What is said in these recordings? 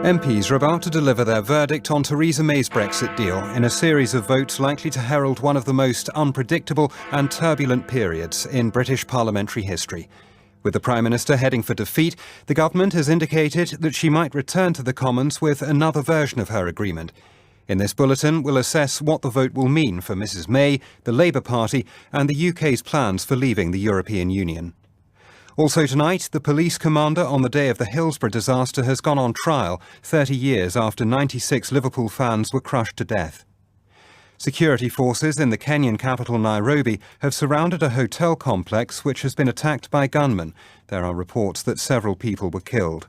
MPs are about to deliver their verdict on Theresa May's Brexit deal in a series of votes likely to herald one of the most unpredictable and turbulent periods in British parliamentary history. With the Prime Minister heading for defeat, the government has indicated that she might return to the Commons with another version of her agreement. In this bulletin, we'll assess what the vote will mean for Mrs May, the Labour Party and the UK's plans for leaving the European Union. Also tonight, the police commander on the day of the Hillsborough disaster has gone on trial 30 years after 96 Liverpool fans were crushed to death. Security forces in the Kenyan capital Nairobi have surrounded a hotel complex which has been attacked by gunmen. There are reports that several people were killed.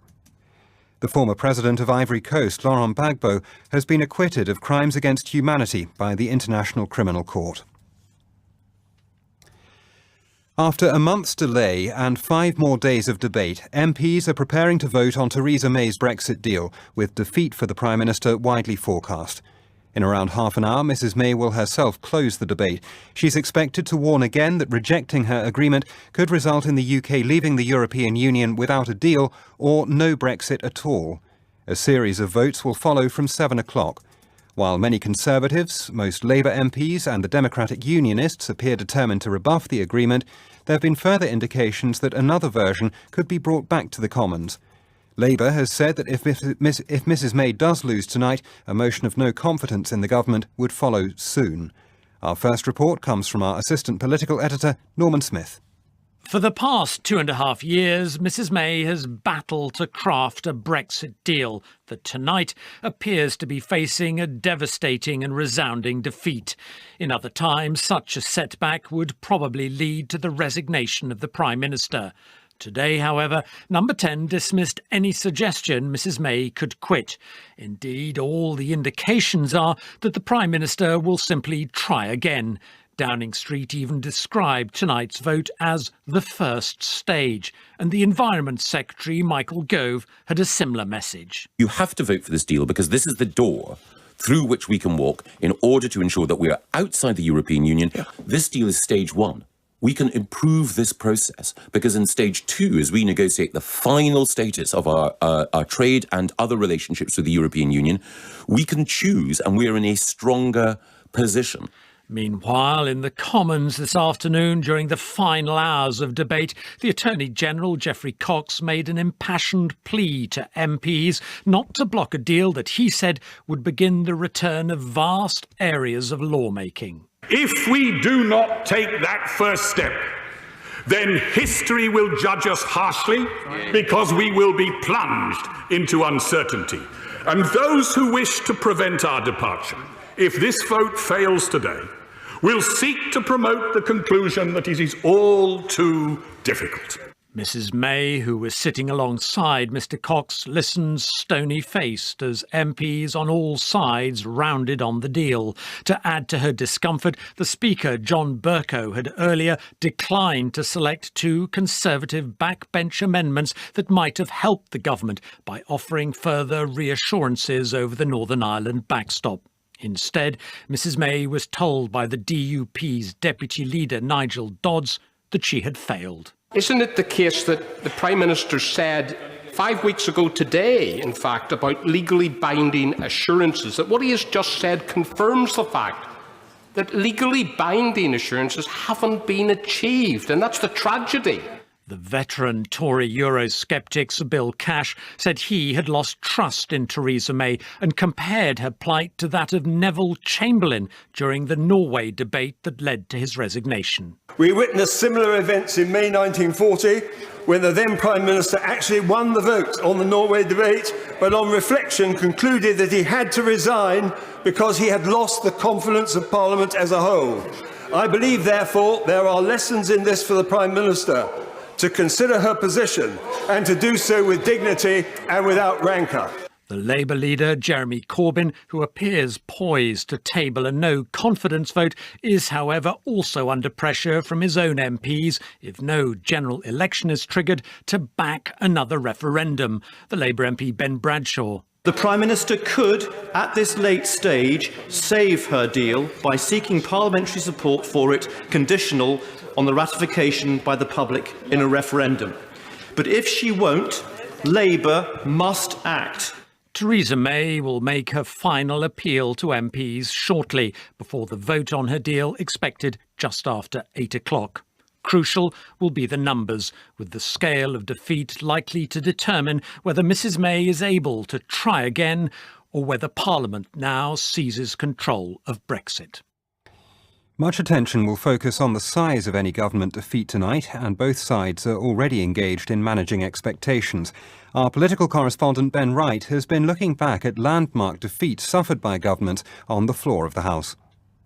The former president of Ivory Coast, Gbagbo, has been acquitted of crimes against humanity by the International Criminal Court. After a month's delay and 5 more days of debate, MPs are preparing to vote on Theresa May's Brexit deal, with defeat for the Prime Minister widely forecast. In around half an hour, Mrs May will herself close the debate. She's expected to warn again that rejecting her agreement could result in the UK leaving the European Union without a deal or no Brexit at all. A series of votes will follow from 7 o'clock. While many Conservatives, most Labour MPs and the Democratic Unionists appear determined to rebuff the agreement, there have been further indications that another version could be brought back to the Commons. Labour has said that if Mrs May does lose tonight, a motion of no confidence in the government would follow soon. Our first report comes from our Assistant Political Editor, Norman Smith. For the past 2.5 years, Mrs May has battled to craft a Brexit deal that tonight appears to be facing a devastating and resounding defeat. In other times, such a setback would probably lead to the resignation of the Prime Minister. Today, however, Number 10 dismissed any suggestion Mrs May could quit. Indeed, all the indications are that the Prime Minister will simply try again. Downing Street even described tonight's vote as the first stage, and the Environment Secretary, Michael Gove, had a similar message. You have to vote for this deal because this is the door through which we can walk in order to ensure that we are outside the European Union. This deal is stage 1. We can improve this process because in stage 2, as we negotiate the final status of our trade and other relationships with the European Union, we can choose and we are in a stronger position. Meanwhile, in the Commons this afternoon, during the final hours of debate, the Attorney-General, Geoffrey Cox, made an impassioned plea to MPs not to block a deal that he said would begin the return of vast areas of lawmaking. If we do not take that first step, then history will judge us harshly because we will be plunged into uncertainty. And those who wish to prevent our departure, if this vote fails today, will seek to promote the conclusion that it is all too difficult. Mrs May, who was sitting alongside Mr Cox, listened stony-faced as MPs on all sides rounded on the deal. To add to her discomfort, the Speaker, John Bercow, had earlier declined to select 2 Conservative backbench amendments that might have helped the government by offering further reassurances over the Northern Ireland backstop. Instead, Mrs May was told by the DUP's Deputy Leader, Nigel Dodds, that she had failed. Isn't it the case that the Prime Minister said 5 weeks ago today, in fact, about legally binding assurances, that what he has just said confirms the fact that legally binding assurances haven't been achieved, and that's the tragedy. The veteran Tory Eurosceptic Sir Bill Cash said he had lost trust in Theresa May and compared her plight to that of Neville Chamberlain during the Norway debate that led to his resignation. We witnessed similar events in May 1940 when the then Prime Minister actually won the vote on the Norway debate, but on reflection concluded that he had to resign because he had lost the confidence of Parliament as a whole. I believe, therefore, there are lessons in this for the Prime Minister to consider her position and to do so with dignity and without rancour. The Labour leader, Jeremy Corbyn, who appears poised to table a no-confidence vote, is, however, also under pressure from his own MPs, if no general election is triggered, to back another referendum. The Labour MP Ben Bradshaw. The Prime Minister could, at this late stage, save her deal by seeking parliamentary support for it, conditional on the ratification by the public in a referendum. But if she won't, Labour must act. Theresa May will make her final appeal to MPs shortly, before the vote on her deal expected just after 8 o'clock. Crucial will be the numbers, with the scale of defeat likely to determine whether Mrs May is able to try again or whether Parliament now seizes control of Brexit. Much attention will focus on the size of any government defeat tonight, and both sides are already engaged in managing expectations. Our political correspondent Ben Wright has been looking back at landmark defeats suffered by government on the floor of the House.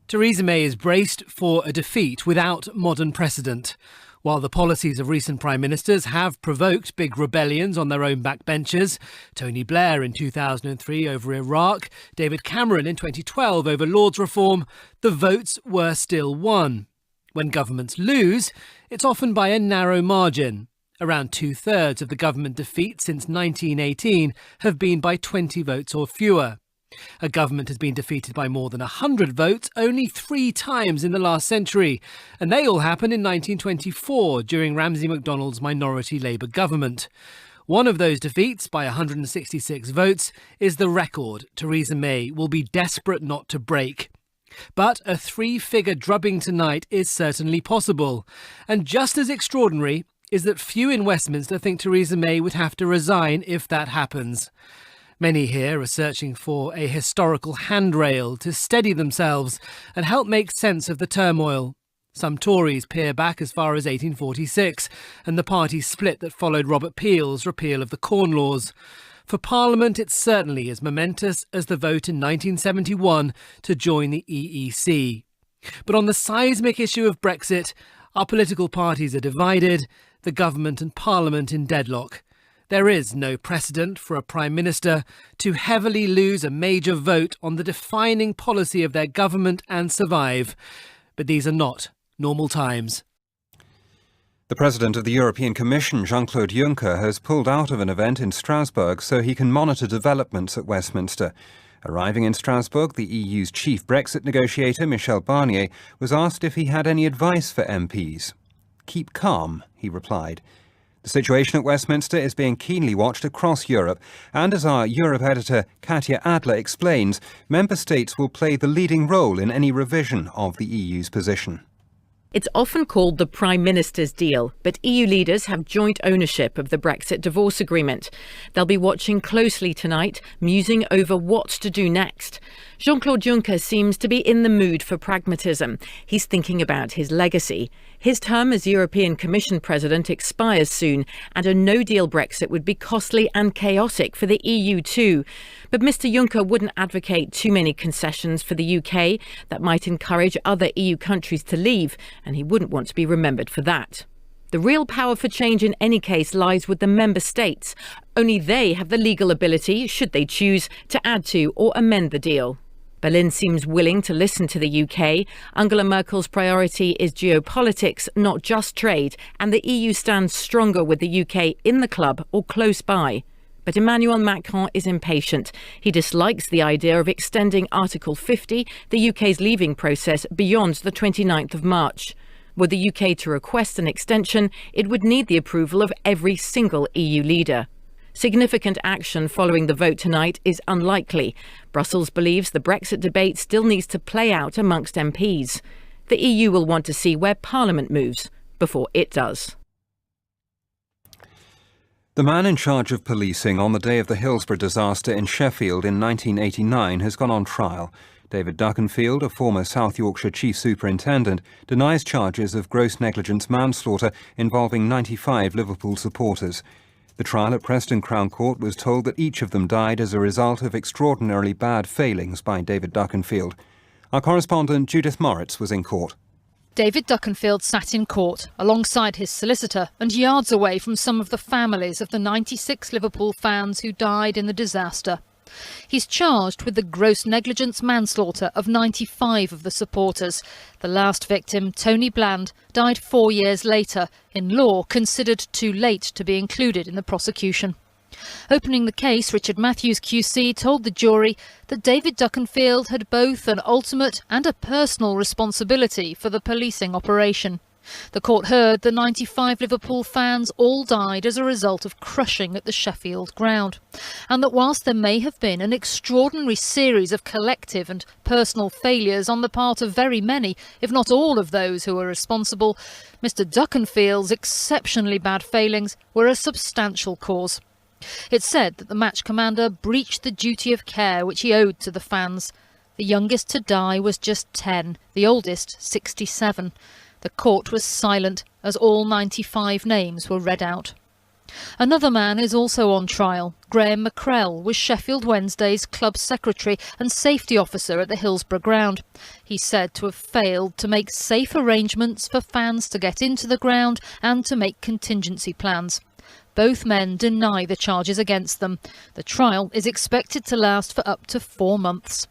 Theresa May is braced for a defeat without modern precedent. While the policies of recent prime ministers have provoked big rebellions on their own backbenchers, Tony Blair in 2003 over Iraq, David Cameron in 2012 over Lords reform, the votes were still won. When governments lose, it's often by a narrow margin. Around 2/3 of the government defeats since 1918 have been by 20 votes or fewer. A government has been defeated by more than 100 votes only 3 times in the last century, and they all happened in 1924 during Ramsay MacDonald's minority Labour government. One of those defeats, by 166 votes, is the record Theresa May will be desperate not to break. But a 3-figure drubbing tonight is certainly possible, and just as extraordinary is that few in Westminster think Theresa May would have to resign if that happens. Many here are searching for a historical handrail to steady themselves and help make sense of the turmoil. Some Tories peer back as far as 1846 and the party split that followed Robert Peel's repeal of the Corn Laws. For Parliament, it's certainly as momentous as the vote in 1971 to join the EEC. But on the seismic issue of Brexit, our political parties are divided, the government and Parliament in deadlock. There is no precedent for a Prime Minister to heavily lose a major vote on the defining policy of their government and survive. But these are not normal times. The President of the European Commission, Jean-Claude Juncker, has pulled out of an event in Strasbourg so he can monitor developments at Westminster. Arriving in Strasbourg, the EU's chief Brexit negotiator, Michel Barnier, was asked if he had any advice for MPs. "Keep calm," he replied. The situation at Westminster is being keenly watched across Europe, and as our Europe editor Katya Adler explains, member states will play the leading role in any revision of the EU's position. It's often called the Prime Minister's deal, but EU leaders have joint ownership of the Brexit divorce agreement. They'll be watching closely tonight, musing over what to do next. Jean-Claude Juncker seems to be in the mood for pragmatism. He's thinking about his legacy. His term as European Commission President expires soon, and a no-deal Brexit would be costly and chaotic for the EU too. But Mr Juncker wouldn't advocate too many concessions for the UK that might encourage other EU countries to leave, and he wouldn't want to be remembered for that. The real power for change in any case lies with the member states. Only they have the legal ability, should they choose, to add to or amend the deal. Berlin seems willing to listen to the UK. Angela Merkel's priority is geopolitics, not just trade, and the EU stands stronger with the UK in the club or close by. But Emmanuel Macron is impatient. He dislikes the idea of extending Article 50, the UK's leaving process, beyond the 29th of March. Were the UK to request an extension, it would need the approval of every single EU leader. Significant action following the vote tonight is unlikely. Brussels believes the Brexit debate still needs to play out amongst MPs. The EU will want to see where Parliament moves before it does. The man in charge of policing on the day of the Hillsborough disaster in Sheffield in 1989 has gone on trial. David Duckenfield, a former South Yorkshire Chief Superintendent, denies charges of gross negligence manslaughter involving 95 Liverpool supporters. The trial at Preston Crown Court was told that each of them died as a result of extraordinarily bad failings by David Duckenfield. Our correspondent Judith Moritz was in court. David Duckenfield sat in court alongside his solicitor and yards away from some of the families of the 96 Liverpool fans who died in the disaster. He's charged with the gross negligence manslaughter of 95 of the supporters. The last victim, Tony Bland, died 4 years later, in law considered too late to be included in the prosecution. Opening the case, Richard Matthews QC told the jury that David Duckenfield had both an ultimate and a personal responsibility for the policing operation. The court heard the 95 Liverpool fans all died as a result of crushing at the Sheffield ground, and that whilst there may have been an extraordinary series of collective and personal failures on the part of very many, if not all of those who were responsible, Mr Duckenfield's exceptionally bad failings were a substantial cause. It's said that the match commander breached the duty of care which he owed to the fans. The youngest to die was just 10, the oldest 67. The court was silent as all 95 names were read out. Another man is also on trial. Graham McCrell was Sheffield Wednesday's club secretary and safety officer at the Hillsborough ground. He's said to have failed to make safe arrangements for fans to get into the ground and to make contingency plans. Both men deny the charges against them. The trial is expected to last for up to 4 months.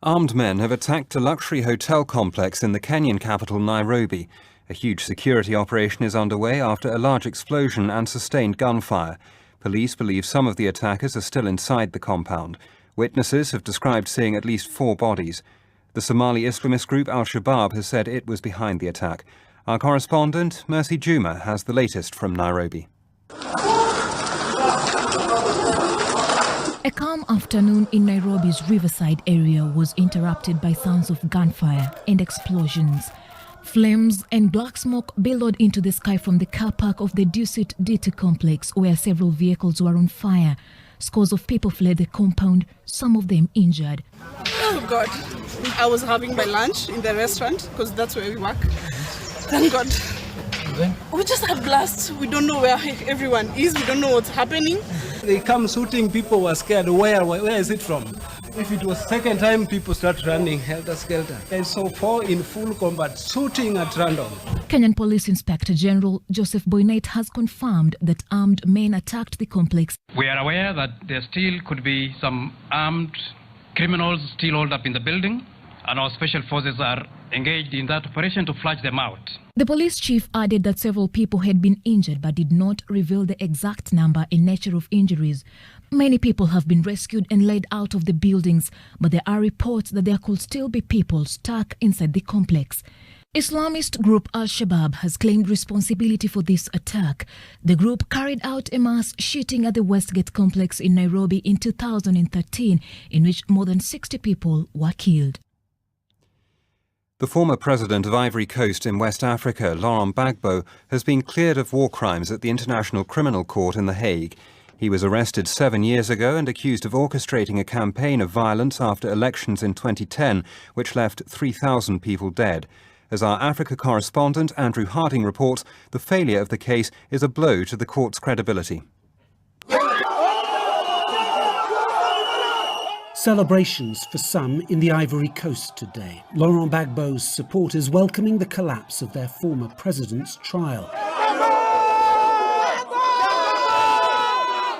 Armed men have attacked a luxury hotel complex in the Kenyan capital, Nairobi. A huge security operation is underway after a large explosion and sustained gunfire. Police believe some of the attackers are still inside the compound. Witnesses have described seeing at least 4 bodies. The Somali Islamist group Al-Shabaab has said it was behind the attack. Our correspondent, Mercy Juma, has the latest from Nairobi. A calm afternoon in Nairobi's Riverside area was interrupted by sounds of gunfire and explosions. Flames and black smoke billowed into the sky from the car park of the DusitD2 complex, where several vehicles were on fire. Scores of people fled the compound, some of them injured. Oh God, I was having my lunch in the restaurant because that's where we work. Thank God. We just had blast. We don't know where everyone is. We don't know what's happening. They come shooting, people were scared. Where is it from? If it was second time, people start running helter-skelter. And so far in full combat, shooting at random. Kenyan Police Inspector General Joseph Boynet has confirmed that armed men attacked the complex. We are aware that there still could be some armed criminals still holed up in the building, and our special forces are engaged in that operation to flush them out. The police chief added that several people had been injured but did not reveal the exact number and nature of injuries. Many people have been rescued and led out of the buildings, but there are reports that there could still be people stuck inside the complex. Islamist group Al-Shabaab has claimed responsibility for this attack. The group carried out a mass shooting at the Westgate complex in Nairobi in 2013, in which more than 60 people were killed. The former president of Ivory Coast in West Africa, Laurent Gbagbo, has been cleared of war crimes at the International Criminal Court in The Hague. He was arrested 7 years ago and accused of orchestrating a campaign of violence after elections in 2010, which left 3,000 people dead. As our Africa correspondent Andrew Harding reports, the failure of the case is a blow to the court's credibility. Celebrations for some in the Ivory Coast today. Laurent Gbagbo's supporters welcoming the collapse of their former president's trial.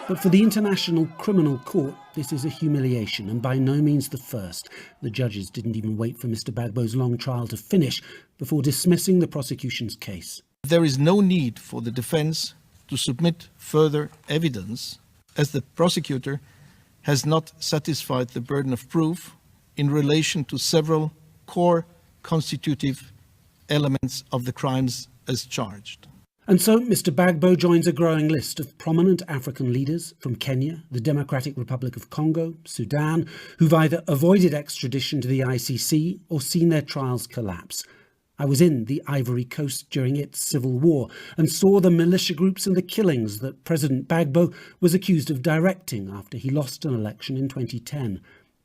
But for the International Criminal Court, this is a humiliation, and by no means the first. The judges didn't even wait for Mr. Gbagbo's long trial to finish before dismissing the prosecution's case. There is no need for the defense to submit further evidence, as the prosecutor has not satisfied the burden of proof in relation to several core constitutive elements of the crimes as charged. And so Mr. Gbagbo joins a growing list of prominent African leaders from Kenya, the Democratic Republic of Congo, Sudan, who've either avoided extradition to the ICC or seen their trials collapse. I was in the Ivory Coast during its civil war and saw the militia groups and the killings that President Gbagbo was accused of directing after he lost an election in 2010.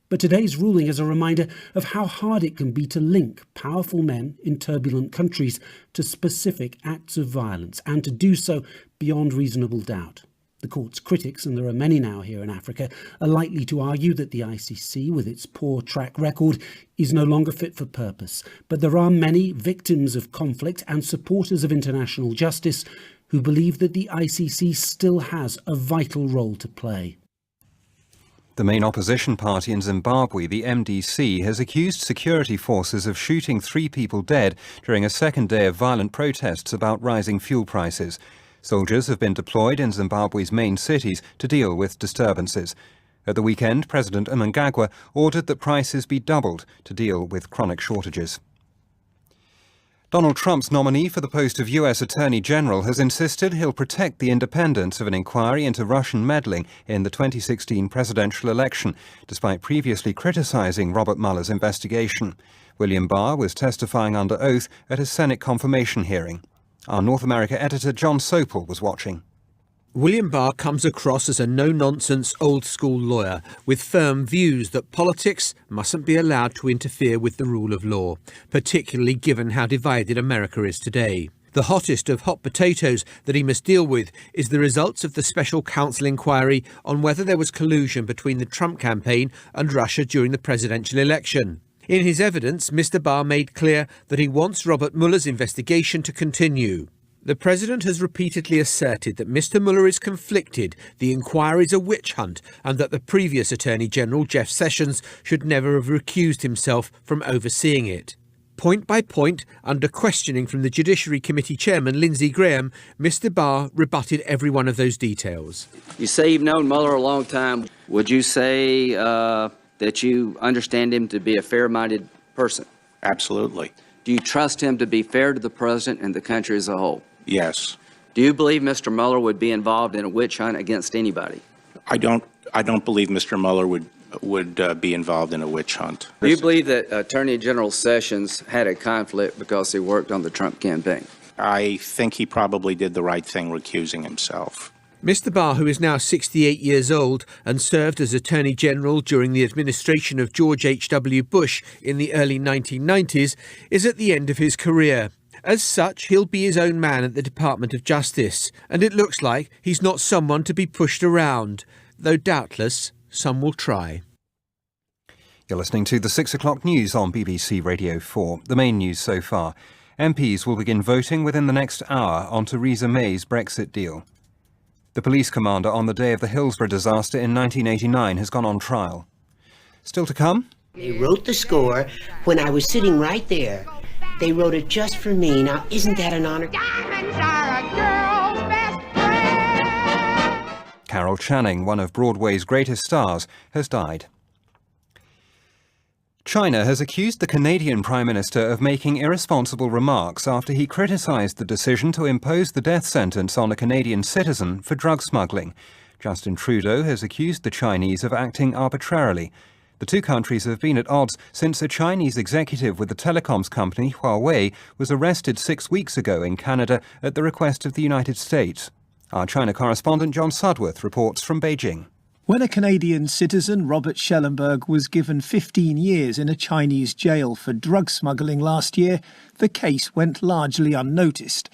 But today's ruling is a reminder of how hard it can be to link powerful men in turbulent countries to specific acts of violence, and to do so beyond reasonable doubt. The court's critics, and there are many now here in Africa, are likely to argue that the ICC, with its poor track record, is no longer fit for purpose. But there are many victims of conflict and supporters of international justice who believe that the ICC still has a vital role to play. The main opposition party in Zimbabwe, the MDC, has accused security forces of shooting 3 people dead during a second day of violent protests about rising fuel prices. Soldiers have been deployed in Zimbabwe's main cities to deal with disturbances. At the weekend, President ordered that prices be doubled to deal with chronic shortages. Donald Trump's nominee for the post of US Attorney General has insisted he'll protect the independence of an inquiry into Russian meddling in the 2016 presidential election, despite previously criticizing Robert Mueller's investigation. William Barr was testifying under oath at a Senate confirmation hearing. Our North America editor John Sopel was watching. William Barr comes across as a no-nonsense, old-school lawyer with firm views that politics mustn't be allowed to interfere with the rule of law, particularly given how divided America is today. The hottest of hot potatoes that he must deal with is the results of the special counsel inquiry on whether there was collusion between the Trump campaign and Russia during the presidential election. In his evidence, Mr. Barr made clear that he wants Robert Mueller's investigation to continue. The President has repeatedly asserted that Mr. Mueller is conflicted, the inquiry is a witch hunt, and that the previous Attorney General, Jeff Sessions, should never have recused himself from overseeing it. Point by point, under questioning from the Judiciary Committee Chairman, Lindsey Graham, Mr. Barr rebutted every one of those details. You say you've known Mueller a long time. Would you say that you understand him to be a fair-minded person? Absolutely. Do you trust him to be fair to the President and the country as a whole? Yes. Do you believe Mr. Mueller would be involved in a witch hunt against anybody? I don't believe Mr. Mueller would be involved in a witch hunt. Do you believe that Attorney General Sessions had a conflict because he worked on the Trump campaign? I think he probably did the right thing recusing himself. Mr. Barr, who is now 68 years old and served as Attorney General during the administration of George H.W. Bush in the early 1990s, is at the end of his career. As such, he'll be his own man at the Department of Justice, and it looks like he's not someone to be pushed around, though doubtless some will try. You're listening to the 6 o'clock news on BBC Radio 4. The main news so far. MPs will begin voting within the next hour on Theresa May's Brexit deal. The police commander on the day of the Hillsborough disaster in 1989 has gone on trial. Still to come? They wrote the score when I was sitting right there. They wrote it just for me. Now, isn't that an honor? Diamonds are a girl's best friend. Carol Channing, one of Broadway's greatest stars, has died. China has accused the Canadian Prime Minister of making irresponsible remarks after he criticised the decision to impose the death sentence on a Canadian citizen for drug smuggling. Justin Trudeau has accused the Chinese of acting arbitrarily. The two countries have been at odds since a Chinese executive with the telecoms company Huawei was arrested 6 weeks ago in Canada at the request of the United States. Our China correspondent John Sudworth reports from Beijing. When a Canadian citizen, Robert Schellenberg, was given 15 years in a Chinese jail for drug smuggling last year, the case went largely unnoticed.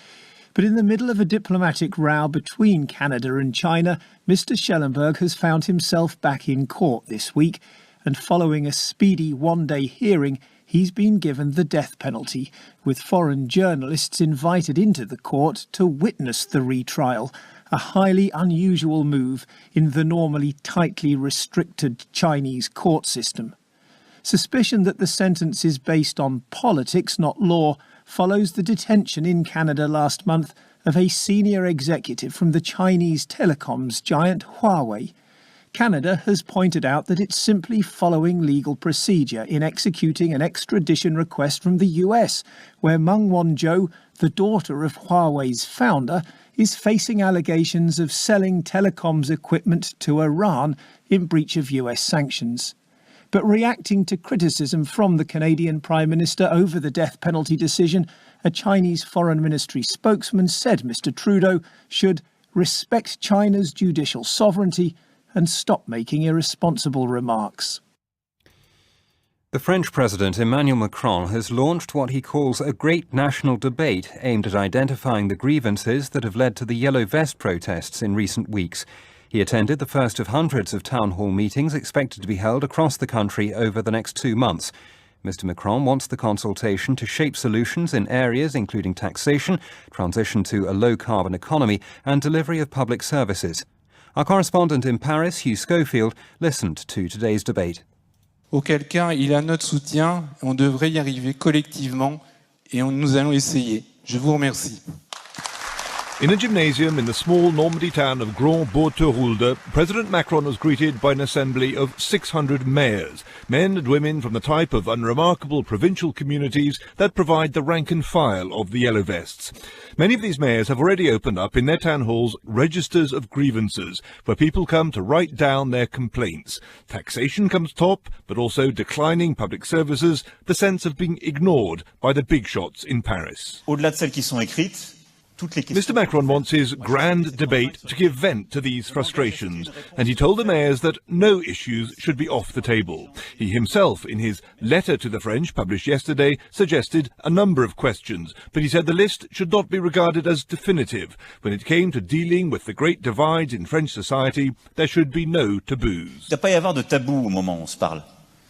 But in the middle of a diplomatic row between Canada and China, Mr. Schellenberg has found himself back in court this week, and following a speedy one-day hearing, he's been given the death penalty, with foreign journalists invited into the court to witness the retrial, a highly unusual move in the normally tightly restricted Chinese court system. Suspicion that the sentence is based on politics, not law, follows the detention in Canada last month of a senior executive from the Chinese telecoms giant Huawei. Canada has pointed out that it's simply following legal procedure in executing an extradition request from the US, where Meng Wanzhou, the daughter of Huawei's founder, is facing allegations of selling telecoms equipment to Iran in breach of US sanctions. But reacting to criticism from the Canadian Prime Minister over the death penalty decision, a Chinese Foreign Ministry spokesman said Mr. Trudeau should respect China's judicial sovereignty and stop making irresponsible remarks. The French President Emmanuel Macron has launched what he calls a great national debate aimed at identifying the grievances that have led to the Yellow Vest protests in recent weeks. He attended the first of hundreds of town hall meetings expected to be held across the country over the next 2 months. Mr. Macron wants the consultation to shape solutions in areas including taxation, transition to a low-carbon economy and delivery of public services. Our correspondent in Paris, Hugh Schofield, listened to today's debate. Auquel cas, il a notre soutien, on devrait y arriver collectivement et nous allons essayer. Je vous remercie. In a gymnasium in the small Normandy town of Grand-Bourg-Terulde, President Macron was greeted by an assembly of 600 mayors, men and women from the type of unremarkable provincial communities that provide the rank and file of the Yellow Vests. Many of these mayors have already opened up in their town halls registers of grievances, where people come to write down their complaints. Taxation comes top, but also declining public services, the sense of being ignored by the big shots in Paris. Au-delà de celles qui sont écrites, Mr. Macron wants his grand debate to give vent to these frustrations, and he told the mayors that no issues should be off the table. He himself, in his letter to the French published yesterday, suggested a number of questions, but he said the list should not be regarded as definitive. When it came to dealing with the great divides in French society, there should be no taboos. Il ne doit pas y avoir de tabou au moment où on se parle.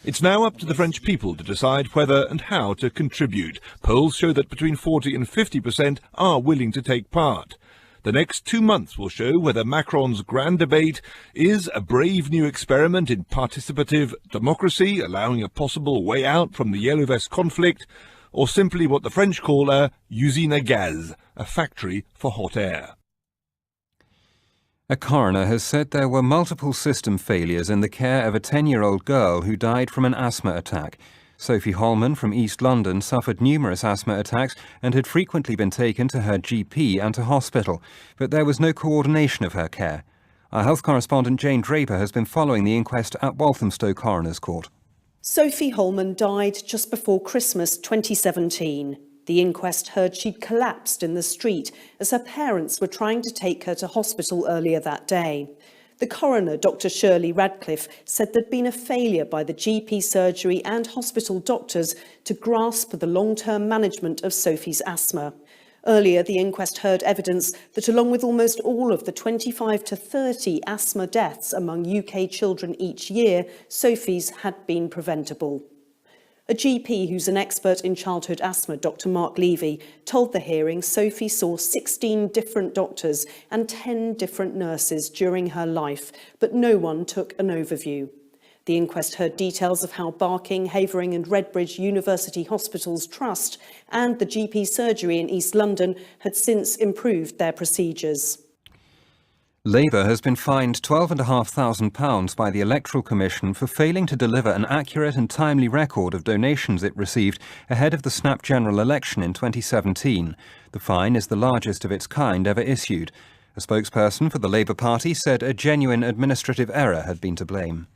It's now up to the French people to decide whether and how to contribute. Polls show that between 40 and 50% are willing to take part. The next 2 months will show whether Macron's grand debate is a brave new experiment in participative democracy, allowing a possible way out from the Yellow Vest conflict, or simply what the French call a usine à gaz, a factory for hot air. A coroner has said there were multiple system failures in the care of a 10-year-old girl who died from an asthma attack. Sophie Holman from East London suffered numerous asthma attacks and had frequently been taken to her GP and to hospital, but there was no coordination of her care. Our health correspondent Jane Draper has been following the inquest at Walthamstow Coroner's Court. Sophie Holman died just before Christmas 2017. The inquest heard she'd collapsed in the street as her parents were trying to take her to hospital earlier that day. The coroner, Dr. Shirley Radcliffe, said there'd been a failure by the GP surgery and hospital doctors to grasp the long-term management of Sophie's asthma. Earlier, the inquest heard evidence that along with almost all of the 25 to 30 asthma deaths among UK children each year, Sophie's had been preventable. A GP who's an expert in childhood asthma, Dr. Mark Levy, told the hearing Sophie saw 16 different doctors and 10 different nurses during her life, but no one took an overview. The inquest heard details of how Barking, Havering and Redbridge University Hospitals Trust and the GP surgery in East London had since improved their procedures. Labour has been fined £12,500 by the Electoral Commission for failing to deliver an accurate and timely record of donations it received ahead of the snap general election in 2017. The fine is the largest of its kind ever issued. A spokesperson for the Labour Party said a genuine administrative error had been to blame.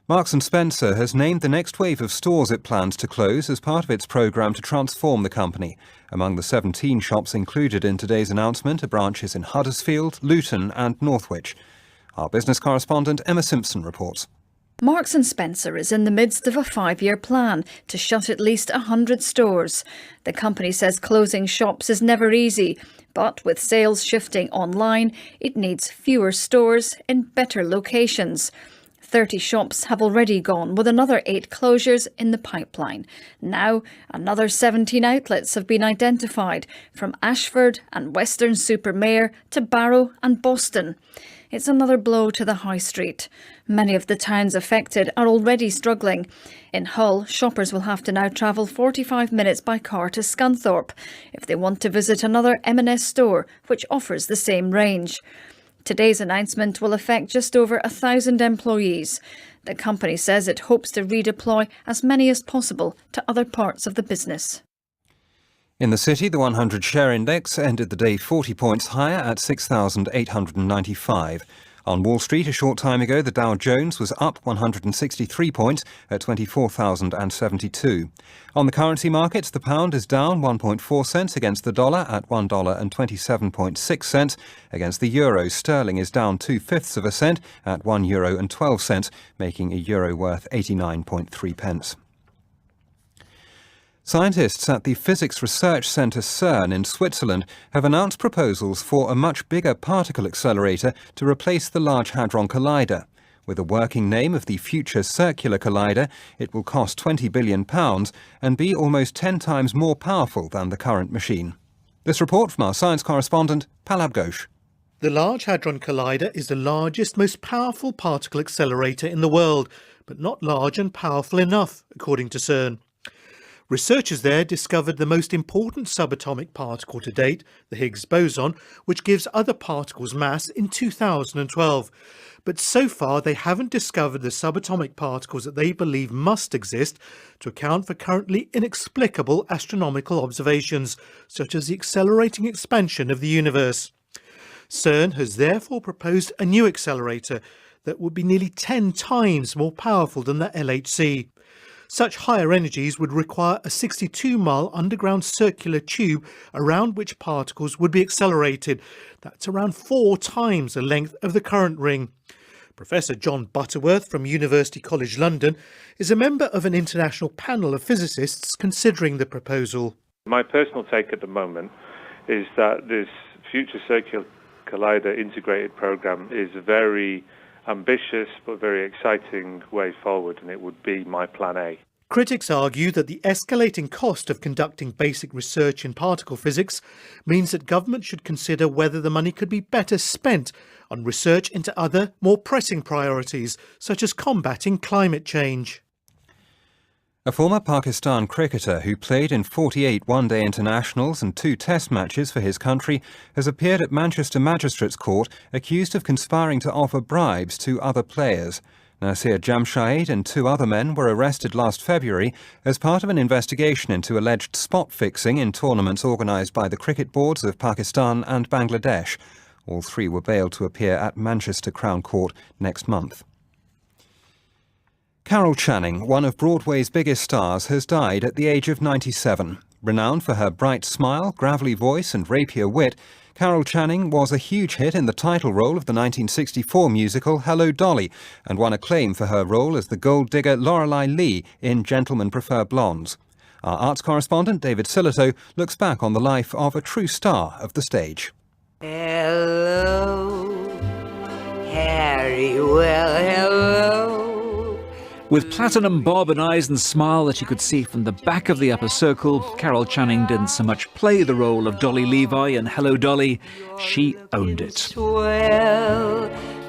Marks & Spencer has named the next wave of stores it plans to close as part of its programme to transform the company. Among the 17 shops included in today's announcement are branches in Huddersfield, Luton and Northwich. Our business correspondent Emma Simpson reports. Marks & Spencer is in the midst of a 5-year plan to shut at least 100 stores. The company says closing shops is never easy, but with sales shifting online, it needs fewer stores in better locations. 30 shops have already gone, with another 8 closures in the pipeline. Now, another 17 outlets have been identified, from Ashford and Western-super-Mare to Barrow and Boston. It's another blow to the high street. Many of the towns affected are already struggling. In Hull, shoppers will have to now travel 45 minutes by car to Scunthorpe if they want to visit another M&S store, which offers the same range. Today's announcement will affect just over 1,000 employees. The company says it hopes to redeploy as many as possible to other parts of the business. In the city, the 100 share index ended the day 40 points higher at 6,895. On Wall Street a short time ago, the Dow Jones was up 163 points at 24,072. On the currency markets, the pound is down 1.4 cents against the dollar at $1.27.6. Against the euro, sterling is down 2/5 of a cent at €1.12, making a euro worth 89.3 pence. Scientists at the Physics Research Centre CERN in Switzerland have announced proposals for a much bigger particle accelerator to replace the Large Hadron Collider. With a working name of the Future Circular Collider, it will cost £20 billion and be almost 10 times more powerful than the current machine. This report from our science correspondent, Palab Ghosh. The Large Hadron Collider is the largest, most powerful particle accelerator in the world, but not large and powerful enough, according to CERN. Researchers there discovered the most important subatomic particle to date, the Higgs boson, which gives other particles mass, in 2012. But so far they haven't discovered the subatomic particles that they believe must exist to account for currently inexplicable astronomical observations, such as the accelerating expansion of the universe. CERN has therefore proposed a new accelerator that would be nearly 10 times more powerful than the LHC. Such higher energies would require a 62-mile underground circular tube around which particles would be accelerated. That's around 4 times the length of the current ring. Professor John Butterworth from University College London is a member of an international panel of physicists considering the proposal. My personal take at the moment is that this Future Circular Collider integrated program is a very ambitious but very exciting way forward, and it would be my plan A. Critics argue that the escalating cost of conducting basic research in particle physics means that government should consider whether the money could be better spent on research into other, more pressing priorities, such as combating climate change. A former Pakistan cricketer who played in 48 one-day internationals and 2 test matches for his country has appeared at Manchester Magistrates Court accused of conspiring to offer bribes to other players. Nasir Jamshid and 2 other men were arrested last February as part of an investigation into alleged spot fixing in tournaments organised by the cricket boards of Pakistan and Bangladesh. All 3 were bailed to appear at Manchester Crown Court next month. Carol Channing, one of Broadway's biggest stars, has died at the age of 97. Renowned for her bright smile, gravelly voice and rapier wit, Carol Channing was a huge hit in the title role of the 1964 musical Hello, Dolly, and won acclaim for her role as the gold digger Lorelei Lee in Gentlemen Prefer Blondes. Our arts correspondent David Silito looks back on the life of a true star of the stage. Hello, Harry, well, hello. With platinum bob and eyes and smile that you could see from the back of the upper circle, Carol Channing didn't so much play the role of Dolly Levi in Hello, Dolly, she owned it.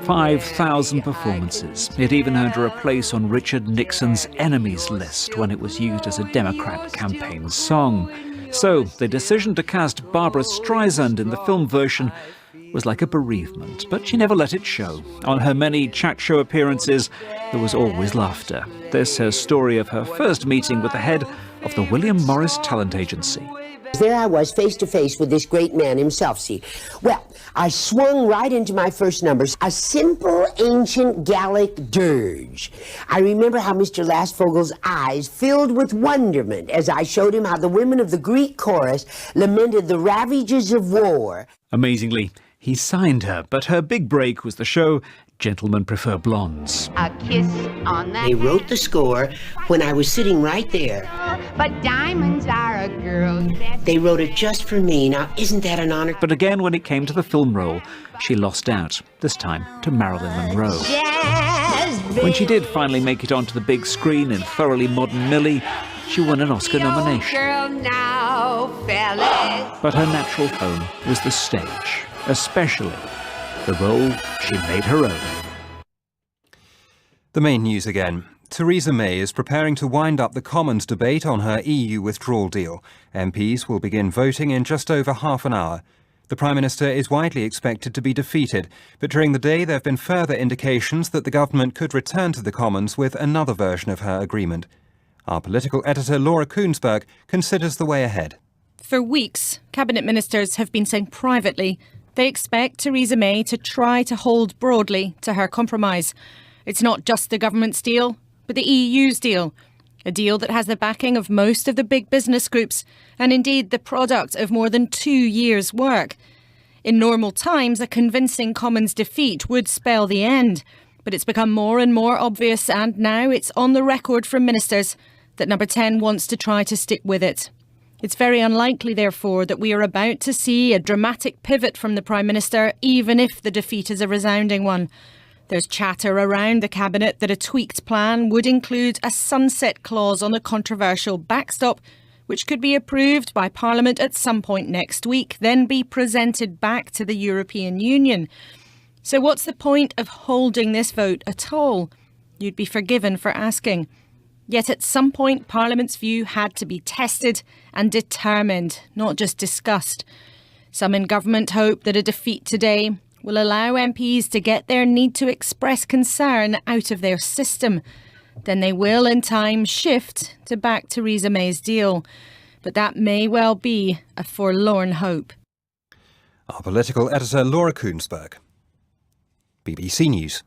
5,000 performances. It even earned her a place on Richard Nixon's enemies list when it was used as a Democrat campaign song. So the decision to cast Barbra Streisand in the film version was like a bereavement, but she never let it show. On her many chat show appearances, there was always laughter. This her story of her first meeting with the head of the William Morris Talent Agency. There I was, face to face with this great man himself, see. Well, I swung right into my first numbers, a simple ancient Gallic dirge. I remember how Mr. Lastfogel's eyes filled with wonderment as I showed him how the women of the Greek chorus lamented the ravages of war. Amazingly, he signed her, but her big break was the show Gentlemen Prefer Blondes. A kiss on the They wrote the score when I was sitting right there. But diamonds are a girl's best. They wrote it just for me. Now, isn't that an honor? But again, when it came to the film role, she lost out, this time to Marilyn Monroe. When she did finally make it onto the big screen in Thoroughly Modern Millie, she won an Oscar nomination. Girl now, fellas. But her natural home was the stage, especially the role she made her own. The main news again. Theresa May is preparing to wind up the Commons debate on her EU withdrawal deal. MPs will begin voting in just over half an hour. The Prime Minister is widely expected to be defeated, but during the day there have been further indications that the government could return to the Commons with another version of her agreement. Our political editor Laura Koonsberg considers the way ahead. For weeks, Cabinet Ministers have been saying privately they expect Theresa May to try to hold broadly to her compromise. It's not just the government's deal, but the EU's deal. A deal that has the backing of most of the big business groups, and indeed the product of more than 2 years' work. In normal times, a convincing Commons defeat would spell the end. But it's become more and more obvious, and now it's on the record from ministers that Number 10 wants to try to stick with it. It's very unlikely, therefore, that we are about to see a dramatic pivot from the Prime Minister, even if the defeat is a resounding one. There's chatter around the Cabinet that a tweaked plan would include a sunset clause on the controversial backstop, which could be approved by Parliament at some point next week, then be presented back to the European Union. So what's the point of holding this vote at all? You'd be forgiven for asking. Yet at some point, Parliament's view had to be tested and determined, not just discussed. Some in government hope that a defeat today will allow MPs to get their need to express concern out of their system. Then they will, in time, shift to back Theresa May's deal. But that may well be a forlorn hope. Our political editor Laura Koonsberg. BBC News.